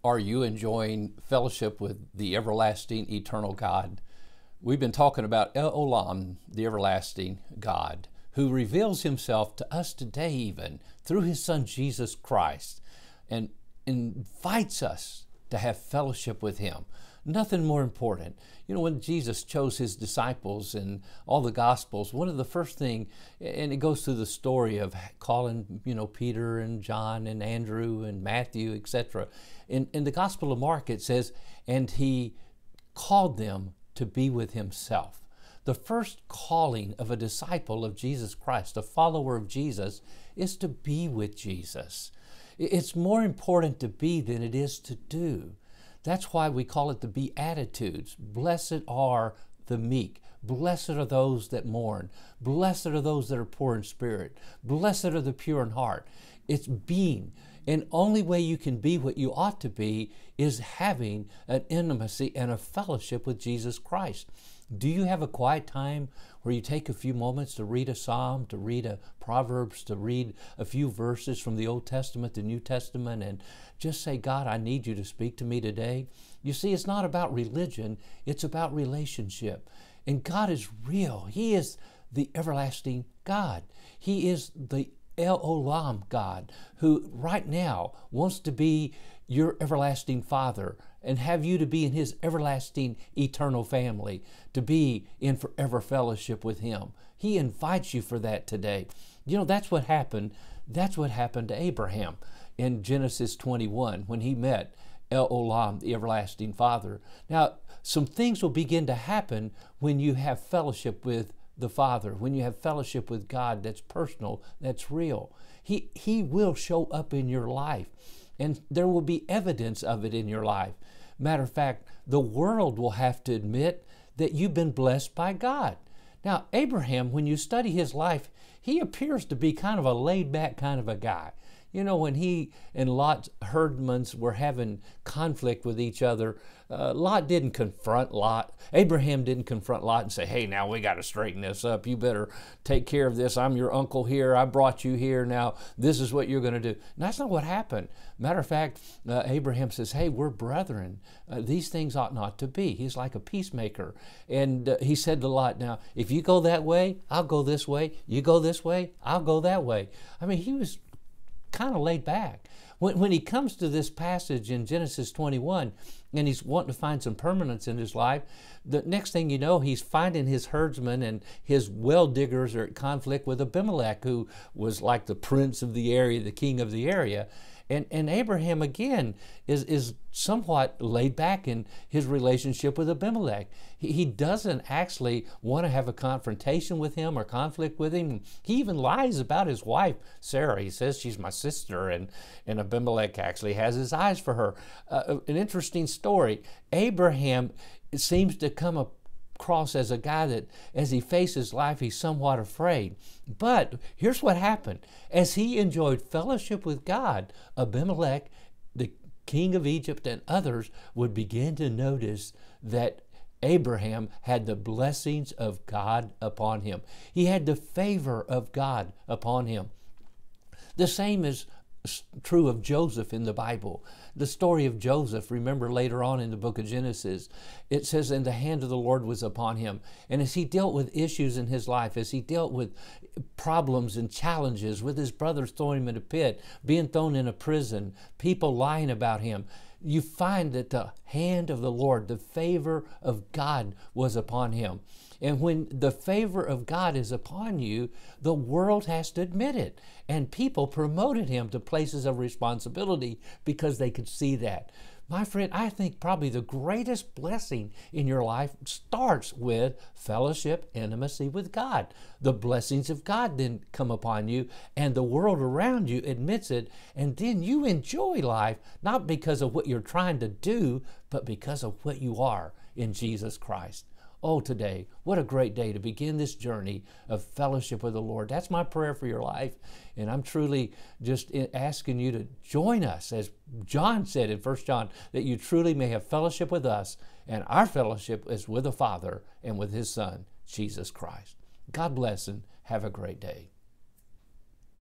Are you enjoying fellowship with the everlasting, eternal God? We've been talking about Olam, the everlasting God, who reveals himself to us today even through his son Jesus Christ and invites us to have fellowship with him. Nothing more important. You know, when Jesus chose his disciples in all the Gospels, one of the first things, and it goes through the story of calling, Peter and John and Andrew and Matthew, etc. In the Gospel of Mark, it says, and he called them to be with himself. The first calling of a disciple of Jesus Christ, a follower of Jesus, is to be with Jesus. It's more important to be than it is to do. That's why we call it the Beatitudes. Blessed are the meek. Blessed are those that mourn. Blessed are those that are poor in spirit. Blessed are the pure in heart. It's being. And only way you can be what you ought to be is having an intimacy and a fellowship with Jesus Christ. Do you have a quiet time where you take a few moments to read a psalm, to read a Proverbs, to read a few verses from the Old Testament, the New Testament, and just say, God, I need you to speak to me today? You see, it's not about religion, it's about relationship. And God is real. He is the everlasting God. He is the Olam God, who right now wants to be your everlasting Father and have you to be in his everlasting eternal family, to be in forever fellowship with him. He invites you for that today. You know, that's what happened. That's what happened to Abraham in Genesis 21 when he met Olam, the everlasting Father. Now, some things will begin to happen when you have fellowship with the Father, when you have fellowship with God that's personal, that's real. He will show up in your life, and there will be evidence of it in your life. Matter of fact, the world will have to admit that you've been blessed by God. Now, Abraham, when you study his life, he appears to be kind of a laid-back kind of a guy. You know, when he and Lot's herdmen were having conflict with each other, Lot didn't confront Lot. Abraham didn't confront Lot and say, hey, now we got to straighten this up. You better take care of this. I'm your uncle here. I brought you here. Now, this is what you're going to do. And that's not what happened. Matter of fact, Abraham says, hey, we're brethren. These things ought not to be. He's like a peacemaker. And he said to Lot, now, if you go that way, I'll go this way. You go this way, I'll go that way. I mean, he was kind of laid back. When he comes to this passage in Genesis 21 and he's wanting to find some permanence in his life, the next thing you know, he's finding his herdsmen and his well diggers are at conflict with Abimelech, who was like the prince of the area, the king of the area. And Abraham, again, is somewhat laid back in his relationship with Abimelech. He doesn't actually want to have a confrontation with him or conflict with him. He even lies about his wife, Sarah. He says she's my sister, and Abimelech actually has his eyes for her. An interesting story. Abraham seems to come across as a guy that as he faces life, he's somewhat afraid. But here's what happened. As he enjoyed fellowship with God, Abimelech, the king of Egypt, and others would begin to notice that Abraham had the blessings of God upon him. He had the favor of God upon him. The same is true of Joseph in the Bible. The story of Joseph, remember later on in the book of Genesis, it says, and the hand of the Lord was upon him. And as he dealt with issues in his life, as he dealt with problems and challenges, with his brothers throwing him in a pit, being thrown in a prison, people lying about him, you find that the hand of the Lord, the favor of God was upon him. And when the favor of God is upon you, the world has to admit it. And people promoted him to places of responsibility because they could see that. My friend, I think probably the greatest blessing in your life starts with fellowship, intimacy with God. The blessings of God then come upon you, and the world around you admits it, and then you enjoy life, not because of what you're trying to do, but because of what you are in Jesus Christ. Oh, today, what a great day to begin this journey of fellowship with the Lord. That's my prayer for your life. And I'm truly just asking you to join us, as John said in 1 John, that you truly may have fellowship with us. And our fellowship is with the Father and with his Son, Jesus Christ. God bless and have a great day.